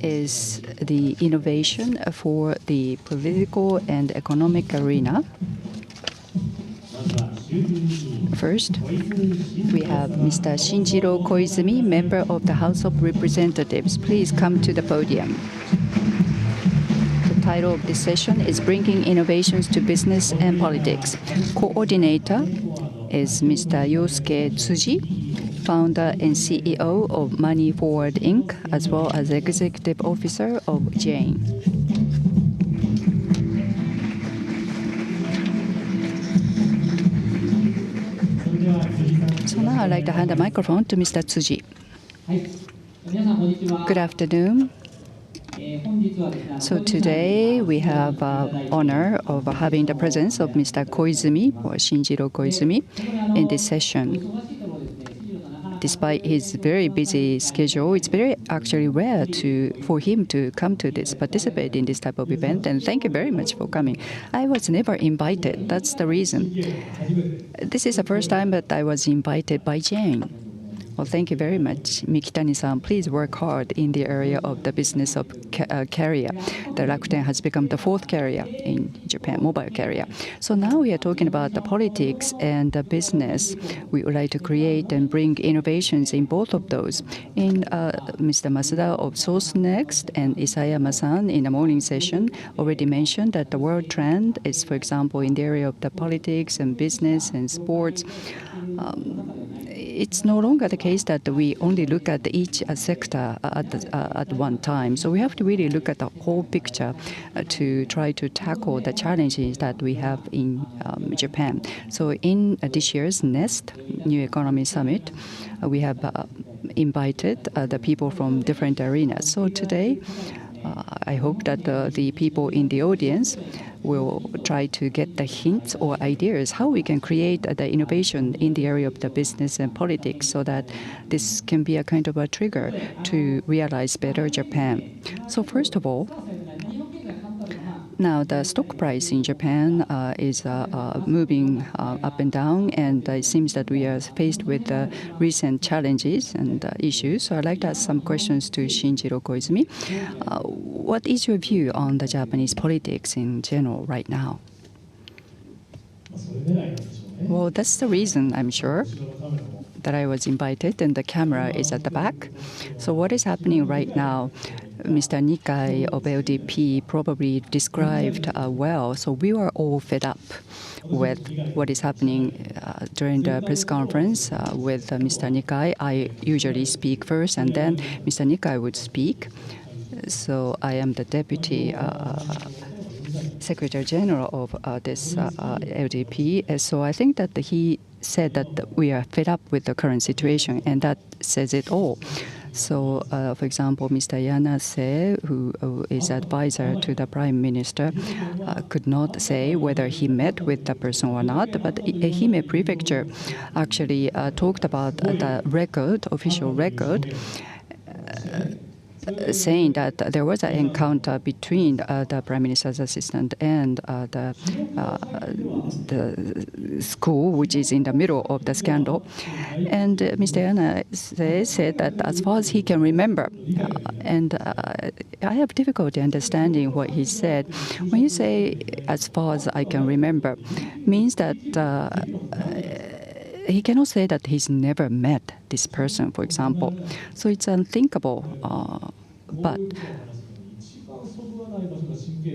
is the innovation for the political and economic arena. First, we have Mr. Shinjiro Koizumi, member of the House of Representatives. Please come to the podium. The title of this session is Bringing Innovations to Business and Politics. Coordinator is Mr. Yosuke Tsuji, founder and CEO of Money Forward Inc., as well as executive officer of Jane. So now I'd like to hand the microphone to Mr. Tsuji. Good afternoon. So today we have honor of having the presence of Mr. Koizumi, or Shinjiro Koizumi, in this session. Despite his very busy schedule, it's very actually rare for him to come to participate in this type of event. And thank you very much for coming. I was never invited. That's the reason. This is the first time that I was invited by Jane. Well, thank you very much, Mikitani-san. Please work hard in the area of the business of carrier. The Rakuten has become the fourth carrier in Japan, mobile carrier. So now we are talking about the politics and the business. We would like to create and bring innovations in both of those. In Mr. Masuda of Source Next and Isayama-san in the morning session already mentioned that the world trend is, for example, in the area of the politics and business and sports. It's no longer the case that we only look at each sector at one time. So we have to really look at the whole picture to try to tackle the challenges that we have in Japan. So in this year's NEST, New Economy Summit, we have invited the people from different arenas. So today, I hope that the people in the audience will try to get the hints or ideas how we can create the innovation in the area of the business and politics so that this can be a kind of a trigger to realize better Japan. So first of all, now the stock price in Japan is moving up and down, and it seems that we are faced with recent challenges and issues. So I'd like to ask some questions to Shinjiro Koizumi. What is your view on the Japanese politics in general right now? Well, that's the reason, I'm sure, that I was invited, and the camera is at the back. So what is happening right now? Mr. Nikai of LDP probably described well. So we were all fed up with what is happening during the press conference with Mr. Nikai. I usually speak first, and then Mr. Nikai would speak. So I am the deputy Secretary General of this LDP. So I think that he said that we are fed up with the current situation, and that says it all. So, for example, Mr. Yanase, who is advisor to the Prime Minister, could not say whether he met with the person or not, but Ehime Prefecture actually talked about the record, official record, saying that there was an encounter between the Prime Minister's assistant and the school, which is in the middle of the scandal. And Mr. Yanase said that as far as he can remember, and I have difficulty understanding what he said. When you say as far as I can remember, means that he cannot say that he's never met this person, for example. So it's unthinkable. But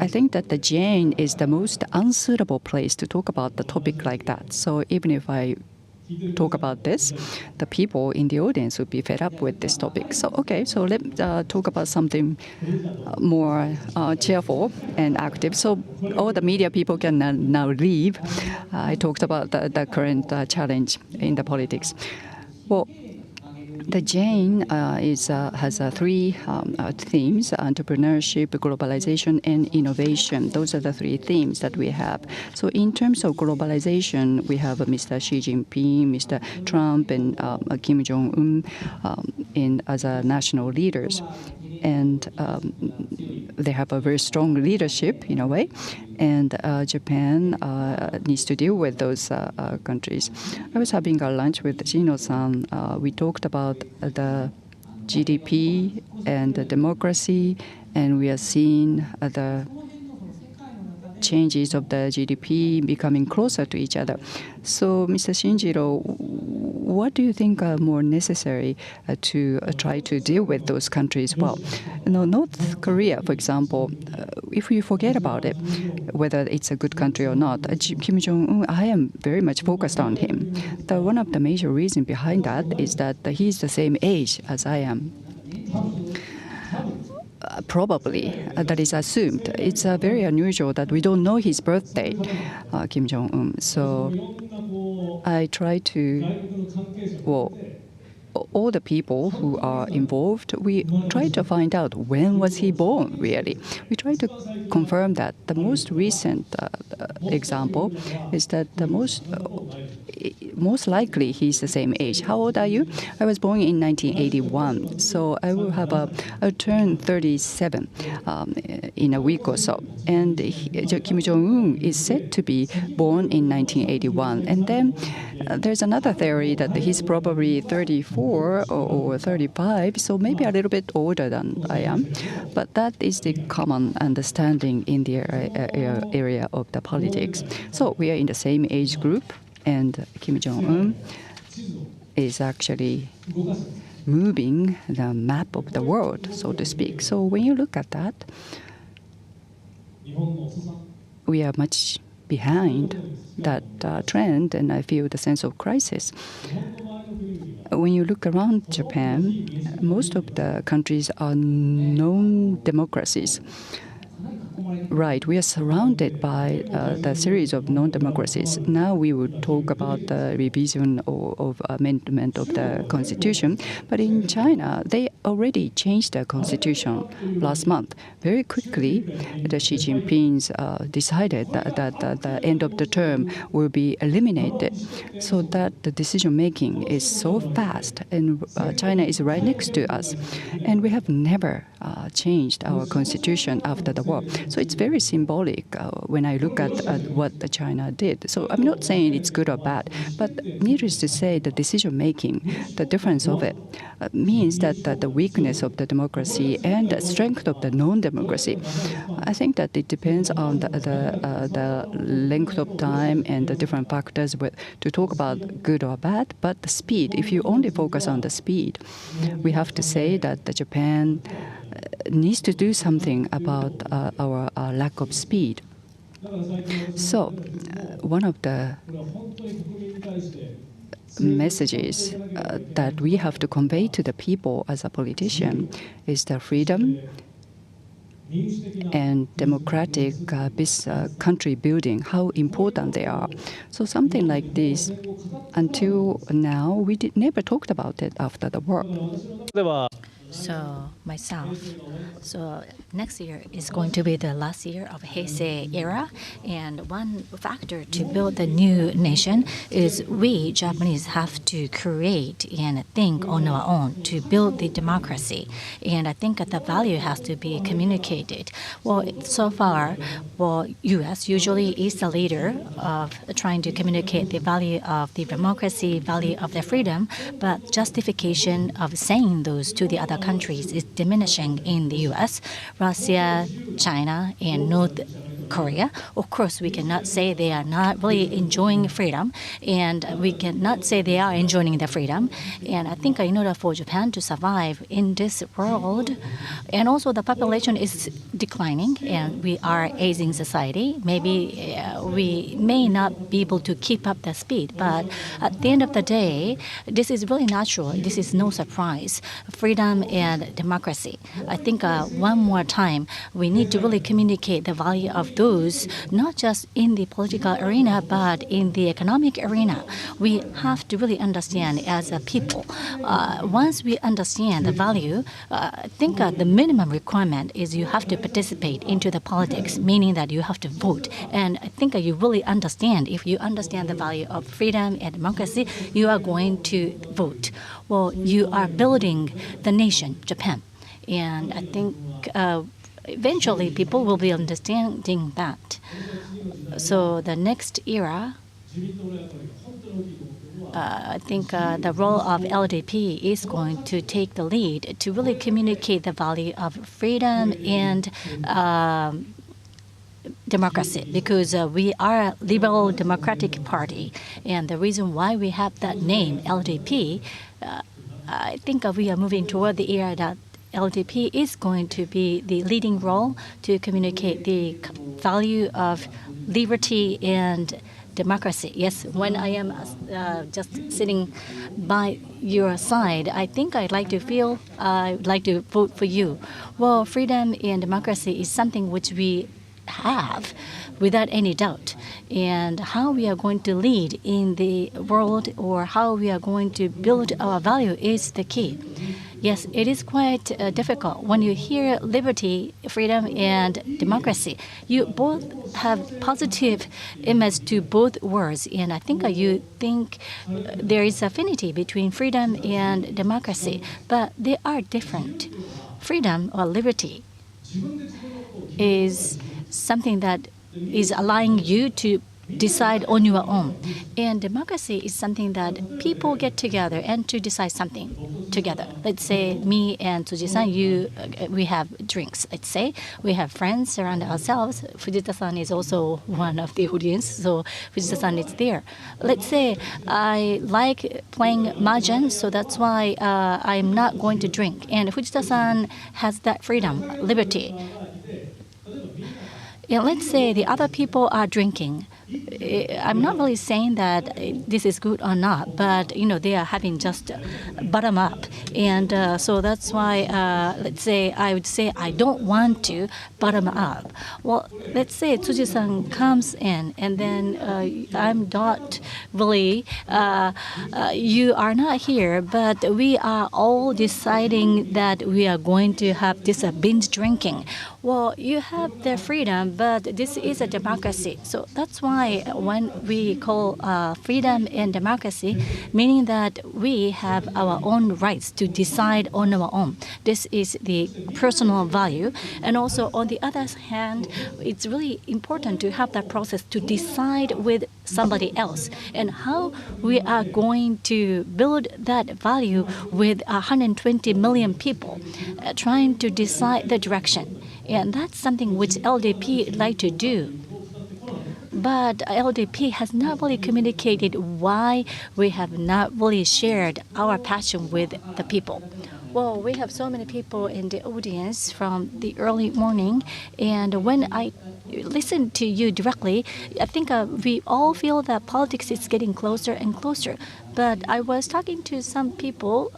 I think that the Jane is the most unsuitable place to talk about the topic like that. So even if I talk about this, the people in the audience would be fed up with this topic. So okay, so let's talk about something more cheerful and active. So all the media people can now leave. I talked about the current challenge in the politics. Well, the Jane has three themes: entrepreneurship, globalization, and innovation. Those are the three themes that we have. So in terms of globalization, we have Mr. Xi Jinping, Mr. Trump, and Kim Jong-un as national leaders. And they have a very strong leadership in a way. And Japan needs to deal with those countries. I was having a lunch with Shino-san. We talked about the GDP and the democracy, and we are seeing the changes of the GDP becoming closer to each other. So, Mr. Shinjiro, what do you think are more necessary to try to deal with those countries? Well, North Korea, for example, if we forget about it, whether it's a good country or not, Kim Jong-un, I am very much focused on him. One of the major reasons behind that is that he's the same age as I am. Probably, that is assumed. It's very unusual that we don't know his birthday, Kim Jong-un. So I try to, all the people who are involved, we try to find out when was he born, really. We try to confirm that. The most recent example is that the most likely he's the same age. How old are you? I was born in 1981, so I will have I'll turn 37 in a week or so. And Kim Jong-un is said to be born in 1981. And then there's another theory that he's probably 34 or 35, so maybe a little bit older than I am. But that is the common understanding in the area of the politics. So we are in the same age group. And Kim Jong-un is actually moving the map of the world, so to speak. So when you look at that, we are much behind that trend, and I feel the sense of crisis. When you look around Japan, most of the countries are non-democracies. Right, we are surrounded by the series of non-democracies. Now we would talk about the revision of amendment of the constitution. But in China, they already changed the constitution last month. Very quickly, the Xi Jinping decided that the end of the term will be eliminated, so that the decision-making is so fast. And China is right next to us. And we have never changed our constitution after the war. So it's very symbolic when I look at what China did. So I'm not saying it's good or bad, but needless to say, the decision-making, the difference of it, means that the weakness of the democracy and the strength of the non-democracy, I think that it depends on the length of time and the different factors to talk about good or bad. But the speed, if you only focus on the speed, we have to say that Japan needs to do something about our lack of speed. So one of the messages that we have to convey to the people as a politician is the freedom and democratic country building, how important they are. So something like this, until now, we never talked about it after the war. So myself, so next year is going to be the last year of Heisei era, and one factor to build the new nation is we Japanese have to create and think on our own to build the democracy, and I think that the value has to be communicated. Well, so far, U.S. usually is the leader of trying to communicate the value of the democracy, value of the freedom, but justification of saying those to the other countries is diminishing in the U.S., Russia, China, and North Korea. Of course, we cannot say they are not really enjoying freedom, and we cannot say they are enjoying the freedom. And I think in order for Japan to survive in this world, and also the population is declining, and we are aging society. Maybe we may not be able to keep up the speed, but at the end of the day, this is really natural. This is no surprise. Freedom and democracy. I think one more time, we need to really communicate the value of those, not just in the political arena, but in the economic arena. We have to really understand as a people. Once we understand the value, I think the minimum requirement is you have to participate into the politics, meaning that you have to vote. And I think you really understand, if you understand the value of freedom and democracy, you are going to vote. Well, you are building the nation, Japan. And I think eventually people will be understanding that. So the next era I think the role of LDP is going to take the lead to really communicate the value of freedom and democracy, because we are a liberal democratic party, and the reason why we have that name LDP, I think we are moving toward the era that LDP is going to be the leading role to communicate the value of liberty and democracy. Yes, when I am just sitting by your side, I think I'd like to vote for you. Well, freedom and democracy is something which we have without any doubt. And how we are going to lead in the world, or how we are going to build our value, is the key. Yes, it is quite difficult. When you hear liberty, freedom, and democracy, you both have positive image to both words. And I think you think there is affinity between freedom and democracy, but they are different. Freedom or liberty is something that is allowing you to decide on your own. And democracy is something that people get together and to decide something together. Let's say me and Tsuji-san, we have drinks. Let's say we have friends around ourselves. Fujita-san is also one of the audience, so Fujita-san is there. Let's say I like playing mahjong, so that's why I'm not going to drink. And Fujita-san has that freedom, liberty. And let's say the other people are drinking. I'm not really saying that this is good or not, but they are having just bottom up, and so that's why let's say I would say I don't want to bottom up. Well, let's say Tsuji-san comes in, and then I'm not really. You are not here, but we are all deciding that we are going to have this binge drinking. Well, you have the freedom, but this is a democracy. So that's why when we call freedom and democracy, meaning that we have our own rights to decide on our own. This is the personal value. And also, on the other hand, it's really important to have that process to decide with somebody else, and how we are going to build that value with 120 million people trying to decide the direction. And that's something which LDP would like to do. But LDP has not really communicated why we have not really shared our passion with the people. Well, we have so many people in the audience from the early morning, and when I listen to you directly, I think we all feel that politics is getting closer and closer. But I was talking to some people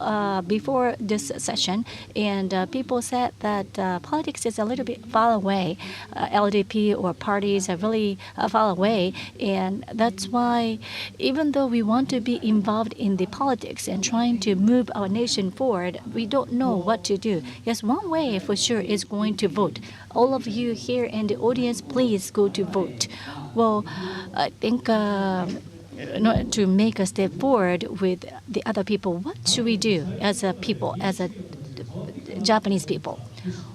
before this session, and people said that politics is a little bit far away. LDP or parties are really far away, and that's why even though we want to be involved in the politics and trying to move our nation forward, we don't know what to do. Yes, one way for sure is going to vote. All of you here in the audience, please go to vote. Well, I think in order to make a step forward with the other people, what should we do as a people, as a Japanese people?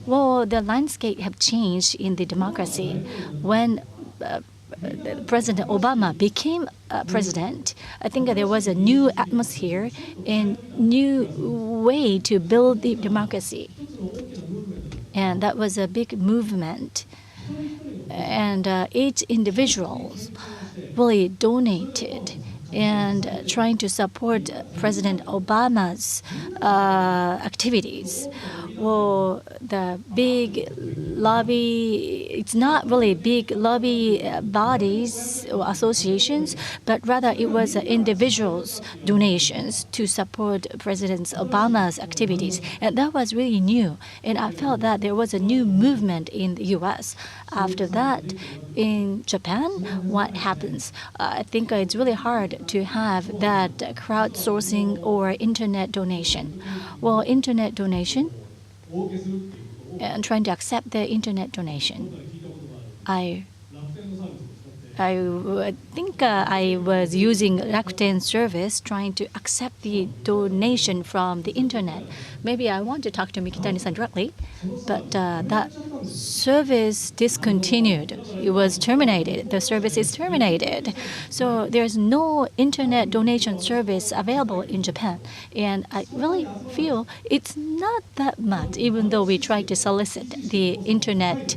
Well, the landscape have changed in the democracy. When President Obama became president, I think there was a new atmosphere and new way to build the democracy. And that was a big movement. And each individual really donated and trying to support President Obama's activities. Well, the big lobby, it's not really big lobby bodies or associations, but rather it was individuals' donations to support President Obama's activities. And that was really new. And I felt that there was a new movement in the U.S. After that, in Japan, what happens? I think it's really hard to have that crowdsourcing or internet donation. Well, internet donation, and trying to accept the internet donation. I think I was using Rakuten service trying to accept the donation from the internet. Maybe I want to talk to Mikitani-san directly, but that service discontinued. It was terminated. The service is terminated. So there's no internet donation service available in Japan. And I really feel it's not that much, even though we try to solicit the internet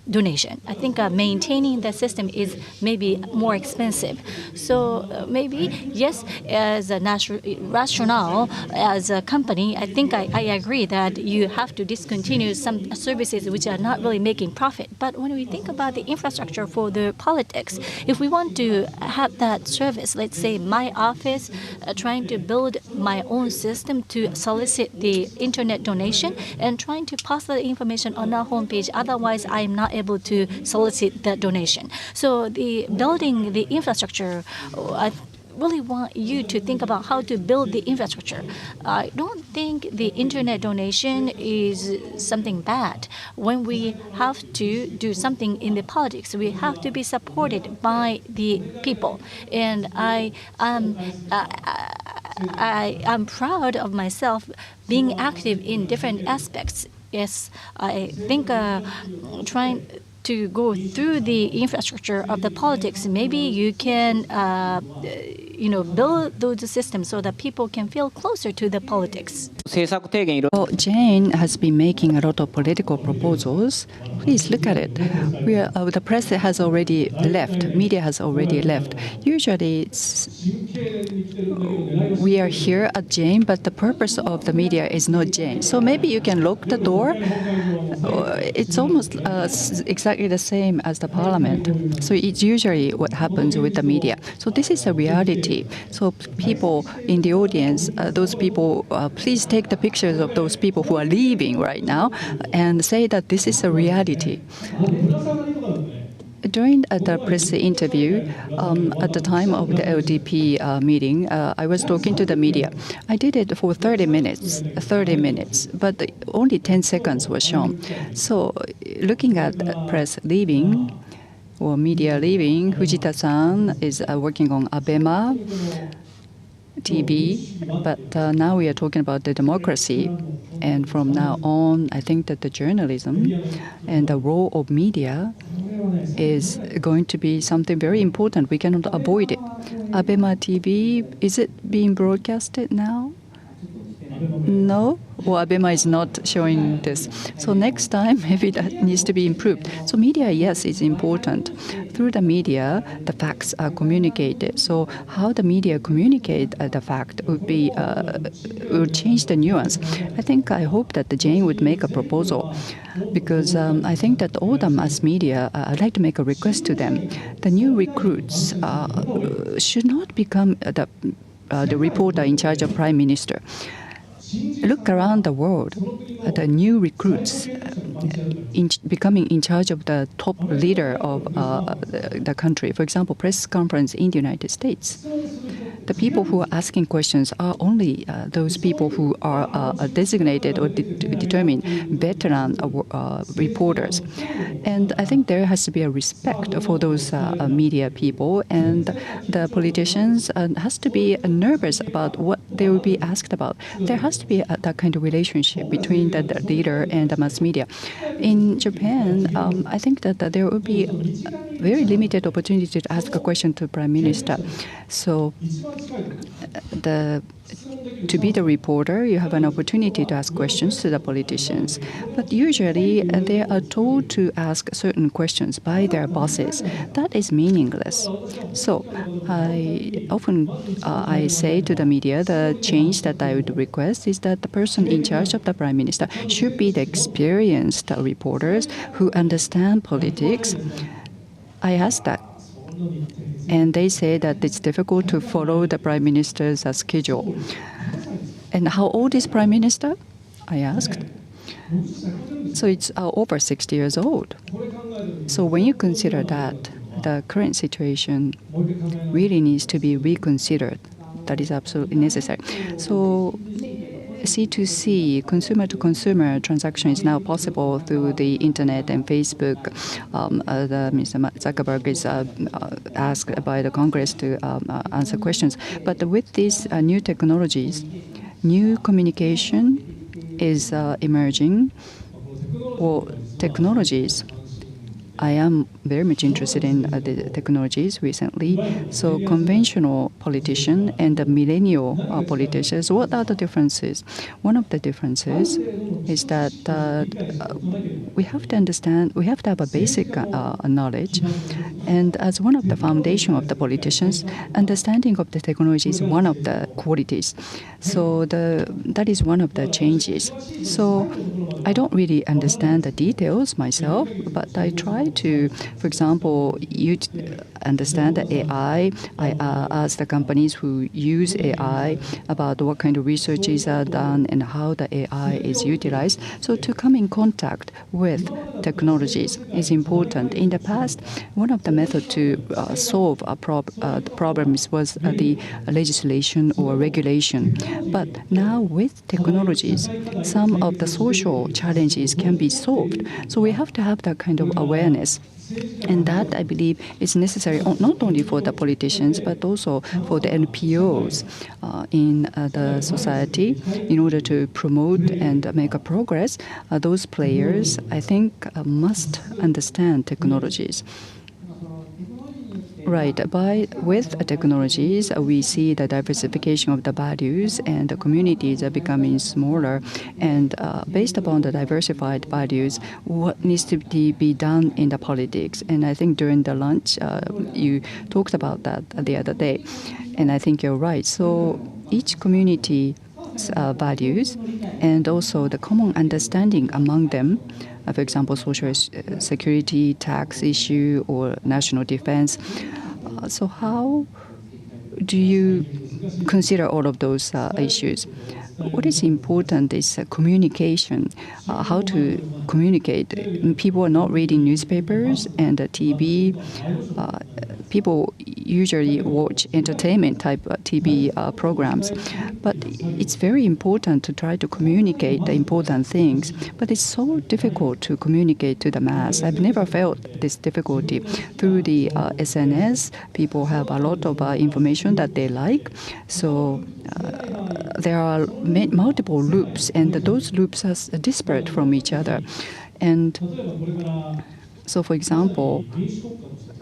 donation. I think maintaining the system is maybe more expensive. So maybe, yes, as a rationale, as a company, I think I agree that you have to discontinue some services which are not really making profit. But when we think about the infrastructure for the politics, if we want to have that service, let's say my office trying to build my own system to solicit the internet donation and trying to post the information on our homepage, otherwise I am not able to solicit the donation. So the building the infrastructure, I really want you to think about how to build the infrastructure. I don't think the internet donation is something bad. When we have to do something in the politics, we have to be supported by the people. And I'm proud of myself being active in different aspects. Yes, I think trying to go through the infrastructure of the politics, maybe you can build those systems so that people can feel closer to the politics. Well, Jane has been making a lot of political proposals. Please look at it. The press has already left. Media has already left. Usually, we are here at Jane, but the purpose of the media is not Jane. So maybe you can lock the door. It's almost exactly the same as the parliament. So it's usually what happens with the media. So this is a reality. So people in the audience, those people, please take the pictures of those people who are leaving right now and say that this is a reality. During the press interview, at the time of the LDP meeting, I was talking to the media. I did it for 30 minutes, but only 10 seconds was shown. So looking at press leaving, or media leaving, Fujita-san is working on ABEMA TV, but now we are talking about the democracy. And from now on, I think that the journalism and the role of media is going to be something very important. We cannot avoid it. ABEMA TV, is it being broadcasted now? No? Well, ABEMA is not showing this. So next time, maybe that needs to be improved. So media, yes, is important. Through the media, the facts are communicated. So how the media communicate the fact would change the nuance. I hope that the Jane would make a proposal, because I think that all the mass media, I'd like to make a request to them. The new recruits should not become the reporter in charge of Prime Minister. Look around the world at the new recruits becoming in charge of the top leader of the country. For example, press conference in the United States. The people who are asking questions are only those people who are designated or determined veteran reporters. And I think there has to be a respect for those media people, and the politicians has to be nervous about what they will be asked about. There has to be that kind of relationship between the leader and the mass media. In Japan, I think that there will be very limited opportunity to ask a question to Prime Minister. So to be the reporter, you have an opportunity to ask questions to the politicians. But usually, they are told to ask certain questions by their bosses. That is meaningless. So I often say to the media, the change that I would request is that the person in charge of the Prime Minister should be the experienced reporters who understand politics. I asked that. And they say that it's difficult to follow the Prime Minister's schedule. And how old is Prime Minister? I asked. So it's over 60 years old. So when you consider that, the current situation really needs to be reconsidered. That is absolutely necessary. So C2C, consumer-to-consumer transaction is now possible through the internet and Facebook. Mr. Zuckerberg is asked by the Congress to answer questions. But with these new technologies, new communication is emerging. Well, technologies. I am very much interested in the technologies recently. So conventional politician and the millennial politicians, what are the differences? One of the differences is that we have to understand, we have to have a basic knowledge. And as one of the foundation of the politicians, understanding of the technology is one of the qualities. So that is one of the changes. So I don't really understand the details myself, but I try to, for example, understand the AI. I ask the companies who use AI about what kind of researches are done and how the AI is utilized. So to come in contact with technologies is important. In the past, one of the methods to solve the problems was the legislation or regulation. But now with technologies, some of the social challenges can be solved. So we have to have that kind of awareness. And that, I believe, is necessary not only for the politicians, but also for the NPOs in the society in order to promote and make a progress. Those players, I think, must understand technologies. Right. With technologies, we see the diversification of the values, and the communities are becoming smaller. And based upon the diversified values, what needs to be done in the politics? And I think during the lunch, you talked about that the other day, and I think you're right. So each community values and also the common understanding among them, for example, social security, tax issue, or national defense. So how do you consider all of those issues? What is important is communication, how to communicate. People are not reading newspapers and TV. People usually watch entertainment type TV programs. But it's very important to try to communicate the important things. But it's so difficult to communicate to the mass. I've never felt this difficulty. Through the SNS, people have a lot of information that they like. So there are multiple loops, and those loops are disparate from each other. And so, for example,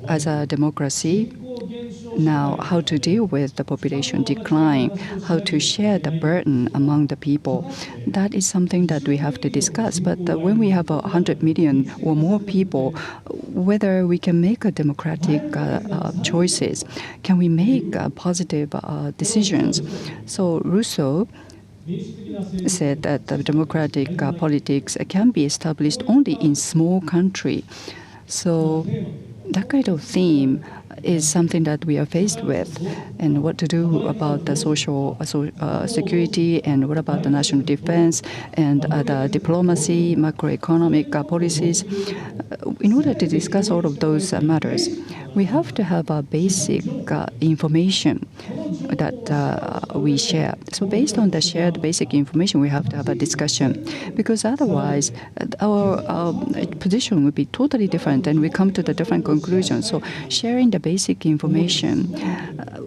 as a democracy, now how to deal with the population decline, how to share the burden among the people, that is something that we have to discuss. But when we have 100 million or more people, whether we can make a democratic choices, can we make positive decisions? So Rousseau said that the democratic politics can be established only in small country. So that kind of theme is something that we are faced with, and what to do about the social security, and what about the national defense, and the diplomacy, macroeconomic policies. In order to discuss all of those matters, we have to have a basic information that we share. So based on the shared basic information, we have to have a discussion, because otherwise our position would be totally different, and we come to the different conclusions. So sharing the basic information,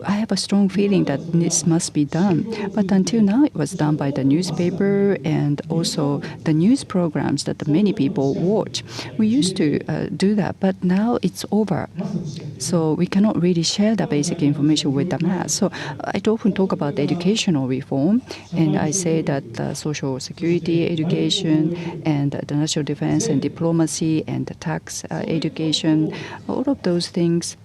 I have a strong feeling that this must be done. But until now, it was done by the newspaper and also the news programs that many people watch. We used to do that, but now it's over. So we cannot really share the basic information with the mass. So I often talk about the educational reform, and I say that social security education, and the national defense and diplomacy, and the tax education, all of those things,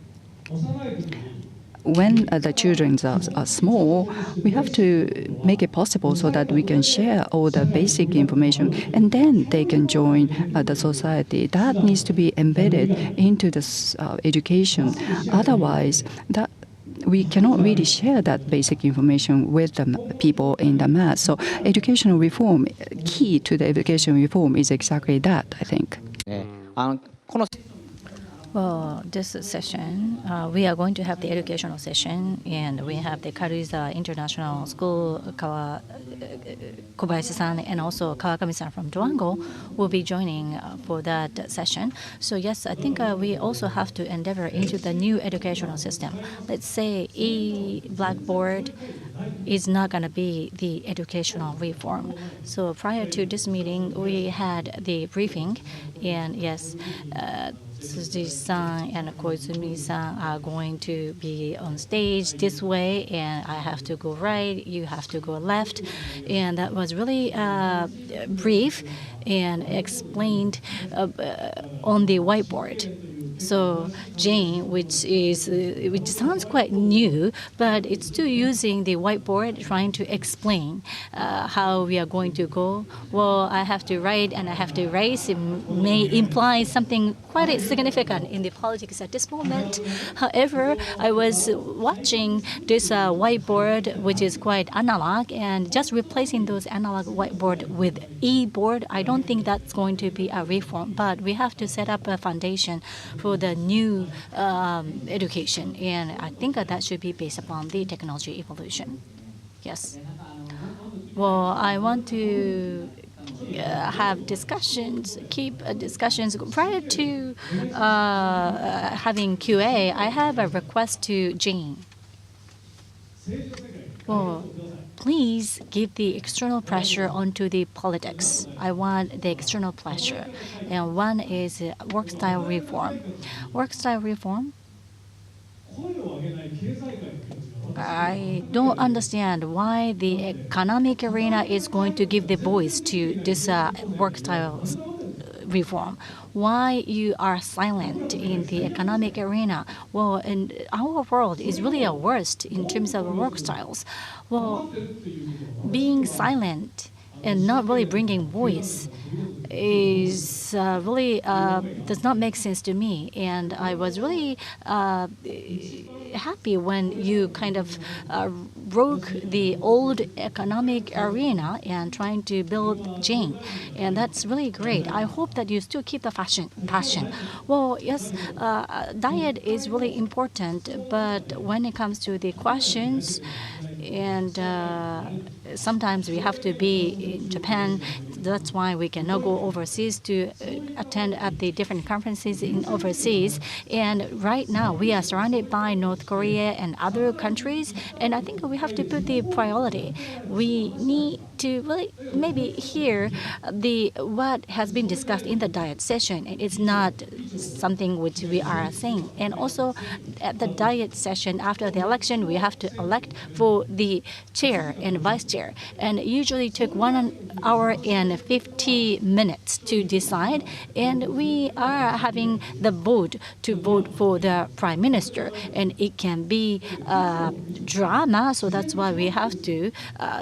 when the children are small, we have to make it possible so that we can share all the basic information, and then they can join the society. That needs to be embedded into the education. Otherwise, we cannot really share that basic information with the people in the mass. So educational reform, key to the education reform is exactly that, I think. Well, this session, we are going to have the educational session, and we have the Karuiza International School, Kobayashi-san, and also Kawakami-san from Durango will be joining for that session. So yes, I think we also have to endeavor into the new educational system. Let's say Blackboard is not going to be the educational reform. So prior to this meeting, we had the briefing, and yes, Tsuji-san and Koizumi-san are going to be on stage this way, and I have to go right, you have to go left. And that was really brief and explained on the whiteboard. So Jane, which sounds quite new, but it's still using the whiteboard, trying to explain how we are going to go. Well, I have to write and I have to raise. It may imply something quite significant in the politics at this moment. However, I was watching this whiteboard, which is quite analog, and just replacing those analog whiteboard with e-board, I don't think that's going to be a reform. But we have to set up a foundation for the new education, and I think that should be based upon the technology evolution. Yes. Well, I want to have discussions, keep discussions. Prior to having QA, I have a request to Jane. Well, please give the external pressure onto the politics. I want the external pressure. And one is work style reform. Work style reform, I don't understand why the economic arena is going to give the voice to this work style reform. Why you are silent in the economic arena? Well, in our world is really a worst in terms of work styles. Well, being silent and not really bringing voice is really does not make sense to me. And I was really happy when you kind of broke the old economic arena and trying to build Jane. And that's really great. I hope that you still keep the passion. Well, yes, diet is really important, but when it comes to the questions, and sometimes we have to be in Japan. That's why we cannot go overseas to attend at the different conferences in overseas. And right now we are surrounded by North Korea and other countries, and I think we have to put the priority. We need to really maybe hear what has been discussed in the diet session. It's not something which we are saying. And also at the diet session after the election, we have to elect for the chair and vice chair, and it usually took 1 hour and 50 minutes to decide, and we are having the vote to vote for the prime minister, and it can be drama, so that's why we have to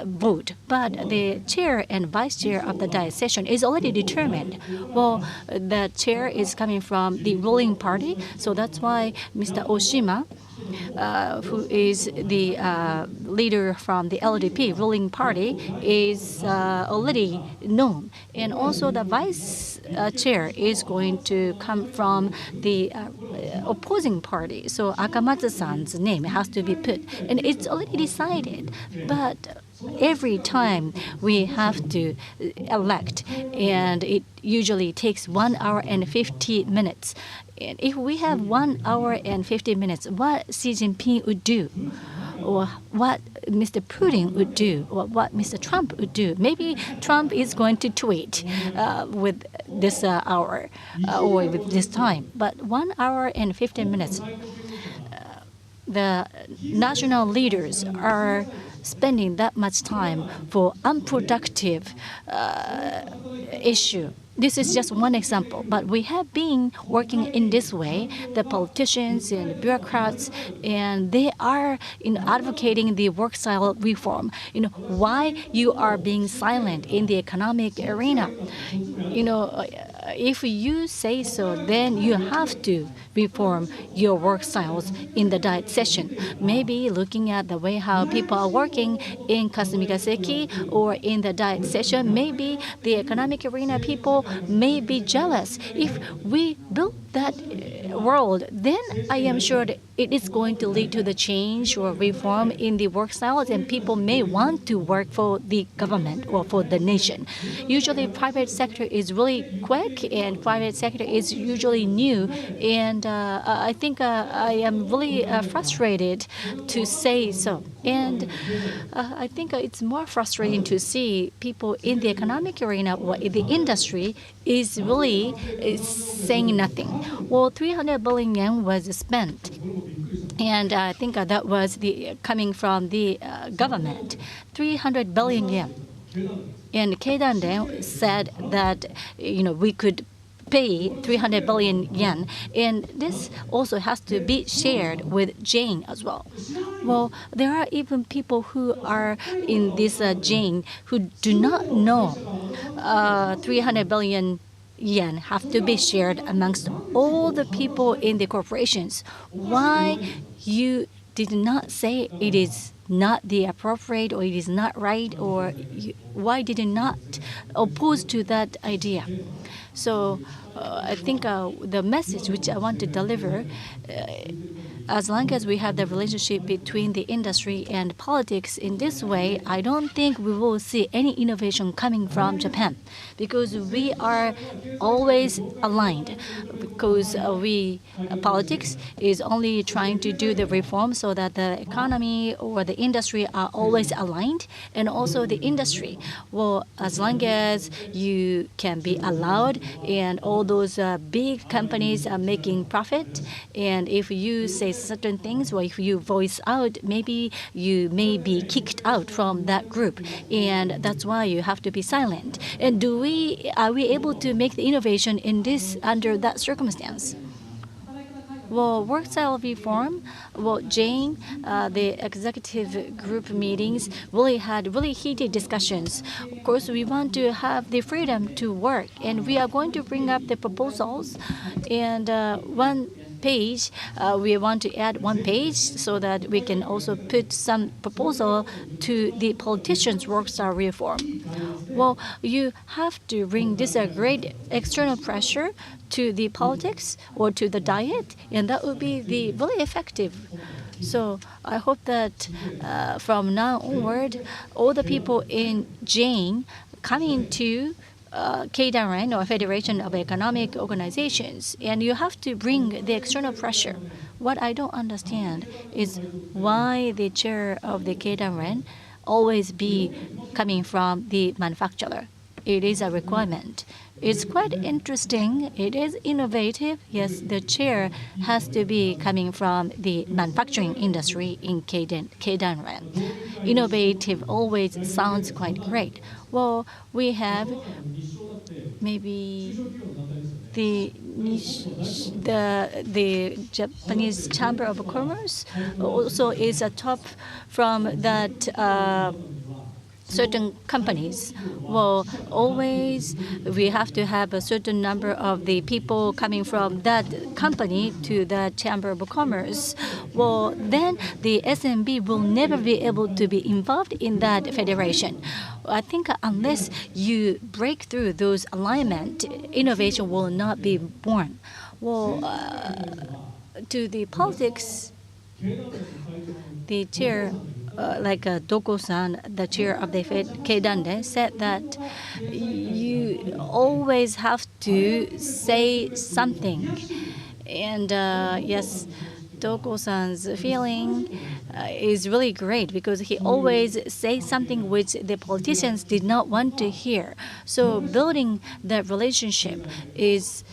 vote. But the chair and vice chair of the diet session is already determined. Well, the chair is coming from the ruling party, so that's why Mr. Oshima, who is the leader from the LDP ruling party, is already known. And also the vice chair is going to come from the opposing party. So Akamatsu-san's name has to be put. And it's already decided. But every time we have to elect, and it usually takes 1 hour and 50 minutes. And if we have 1 hour and 50 minutes, what Xi Jinping would do, or what Mr. Putin would do, or what Mr. Trump would do, maybe Trump is going to tweet with this hour or with this time. But 1 hour and 15 minutes, the national leaders are spending that much time for unproductive issue. This is just one example, but we have been working in this way, the politicians and the bureaucrats, and they are advocating the work style reform. Why you are being silent in the economic arena? If you say so, then you have to reform your work styles in the diet session. Maybe looking at the way how people are working in Kasumigaseki or in the diet session, maybe the economic arena people may be jealous. If we build that world, then I am sure that it is going to lead to the change or reform in the work styles, and people may want to work for the government or for the nation. Usually, private sector is really quick, and private sector is usually new. And I think I am really frustrated to say so. And I think it's more frustrating to see people in the economic arena or in the industry is really saying nothing. Well, 300 billion yen was spent, and I think that was coming from the government. 300 billion yen. And Keidan then said that we could pay 300 billion yen, and this also has to be shared with Jane as well. Well, there are even people who are in this Jane who do not know 300 billion yen have to be shared amongst all the people in the corporations. Why you did not say it is not the appropriate or it is not right, or why did you not oppose to that idea? So I think the message which I want to deliver, as long as we have the relationship between the industry and politics in this way, I don't think we will see any innovation coming from Japan, because we are always aligned. Because politics is only trying to do the reform so that the economy or the industry are always aligned, and also the industry. Well, as long as you can be allowed, and all those big companies are making profit, and if you say certain things or if you voice out, maybe you may be kicked out from that group, and that's why you have to be silent. And are we able to make the innovation in this under that circumstance? Well, work style reform. Well, Jane, the executive group meetings really had really heated discussions. Of course, we want to have the freedom to work, and we are going to bring up the proposals. And one page, we want to add one page so that we can also put some proposal to the politicians' work style reform. Well, you have to bring this great external pressure to the politics or to the diet, and that would be really effective. So I hope that from now onward, all the people in Jane coming to Keidanren, or Federation of Economic Organizations, and you have to bring the external pressure. What I don't understand is why the chair of the Keidanren always be coming from the manufacturer. It is a requirement. It's quite interesting. It is innovative. Yes, the chair has to be coming from the manufacturing industry in Keidanren. Innovative always sounds quite great. Well, we have maybe the Japanese Chamber of Commerce also is a top from that certain companies. Well, always we have to have a certain number of the people coming from that company to the Chamber of Commerce. Well, then the SMB will never be able to be involved in that federation. I think unless you break through those alignment, innovation will not be born. Well, to the politics, the chair, like Doko-san, the chair of the Keidande, said that you always have to say something. And yes, Doko-san's feeling is really great, because he always says something which the politicians did not want to hear. So building that relationship is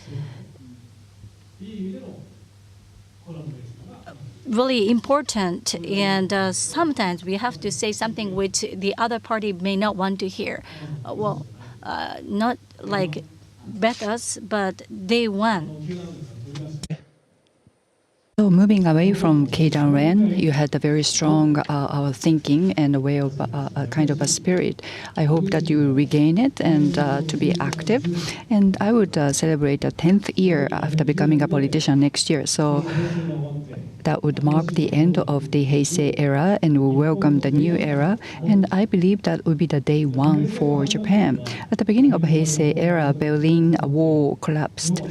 really important, and sometimes we have to say something which the other party may not want to hear. Not like bet us, but they won. So moving away from Keidanren, you had a very strong thinking and a way of a kind of a spirit. I hope that you regain it and to be active. And I would celebrate the 10th year after becoming a politician next year. So that would mark the end of the Heisei era and will welcome the new era. And I believe that would be the day one for Japan. At the beginning of Heisei era, Berlin Wall collapsed.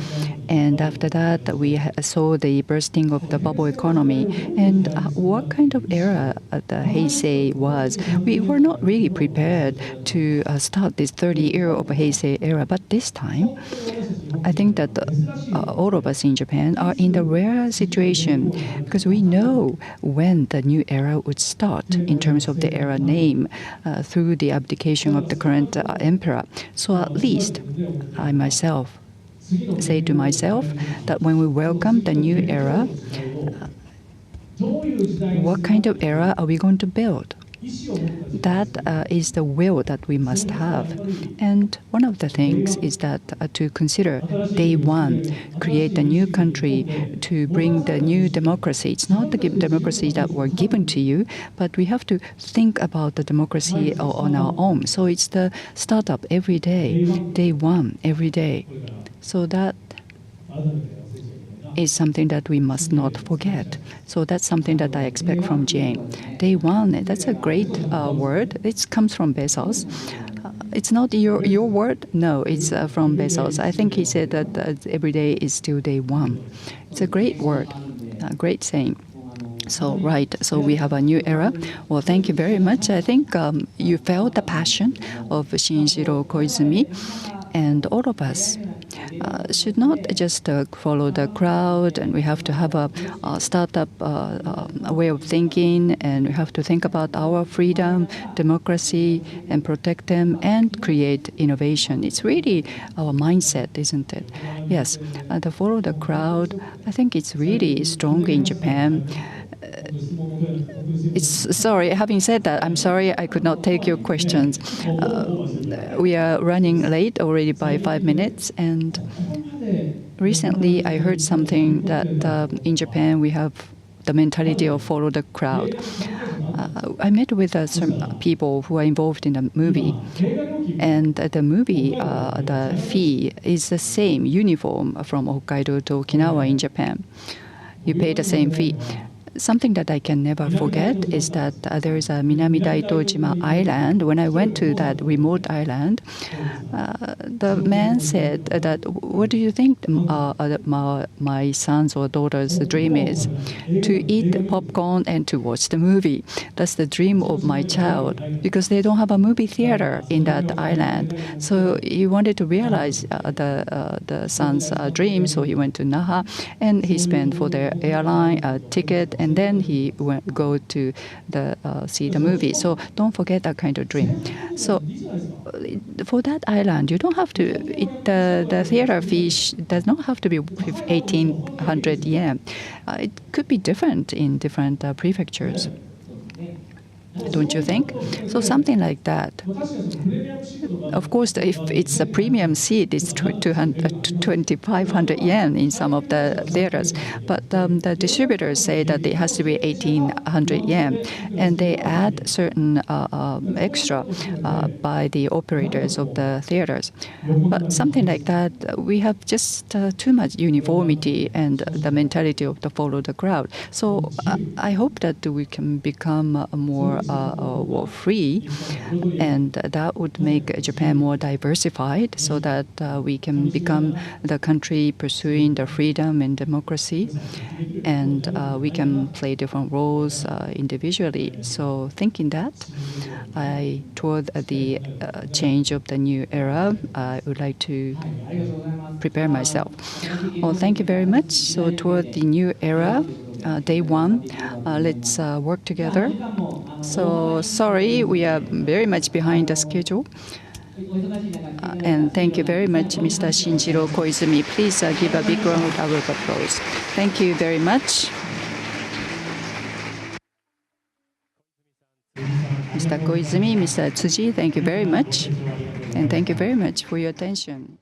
And after that, we saw the bursting of the bubble economy. And what kind of era the Heisei was. We were not really prepared to start this 30-year of Heisei era. But this time, I think that all of us in Japan are in the rare situation because we know when the new era would start in terms of the era name through the abdication of the current emperor. So at least I myself say to myself that when we welcome the new era, what kind of era are we going to build? That is the will that we must have. And one of the things is that to consider day one, create a new country to bring the new democracy. It's not the democracy that were given to you, but we have to think about the democracy on our own. So it's the startup every day one, every day. So that is something that we must not forget. So that's something that I expect from Jane. Day one, that's a great word. It comes from Bezos. It's not your word? No, it's from Bezos. I think he said that every day is still day one. It's a great word, a great saying. So, right, so we have a new era. Well, thank you very much. I think you felt the passion of Shinjiro Koizumi, and all of us should not just follow the crowd, and we have to have a startup a way of thinking, and we have to think about our freedom, democracy, and protect them, and create innovation. It's really our mindset, isn't it? Yes, the follow the crowd, I think it's really strong in Japan. Sorry, having said that, I'm sorry I could not take your questions. We are running late already by 5 minutes, and recently I heard something that in Japan we have the mentality of follow the crowd. I met with some people who are involved in the movie, and the movie, the fee is the same, uniform from Hokkaido to Okinawa in Japan. You pay the same fee. Something that I can never forget is that there is a Minami Daitojima Island. When I went to that remote island, the man said that, what do you think my son's or daughter's dream is? To eat popcorn and to watch the movie. That's the dream of my child, because they don't have a movie theater in that island. So he wanted to realize the son's dream, so he went to Naha, and he spent for the airline ticket, and then he went go to see the movie. So don't forget that kind of dream. So for that island, you don't have to. The theater fee does not have to be 1,800 yen. It could be different in different prefectures. Don't you think? So something like that. Of course, if it's a premium seat, it's 2,500 yen in some of the theaters. But the distributors say that it has to be 1,800 yen, and they add certain extra by the operators of the theaters. But something like that, we have just too much uniformity and the mentality of the follow the crowd. So I hope that we can become more free, and that would make Japan more diversified, so that we can become the country pursuing the freedom and democracy, and we can play different roles individually. So thinking that, toward the change of the new era, I would like to prepare myself. Well, thank you very much. So toward the new era, day one, let's work together. So sorry, we are very much behind the schedule. And thank you very much, Mr. Shinjiro Koizumi. Please give a big round of applause. Thank you very much. Mr. Koizumi, Mr. Tsuji, thank you very much. And thank you very much for your attention.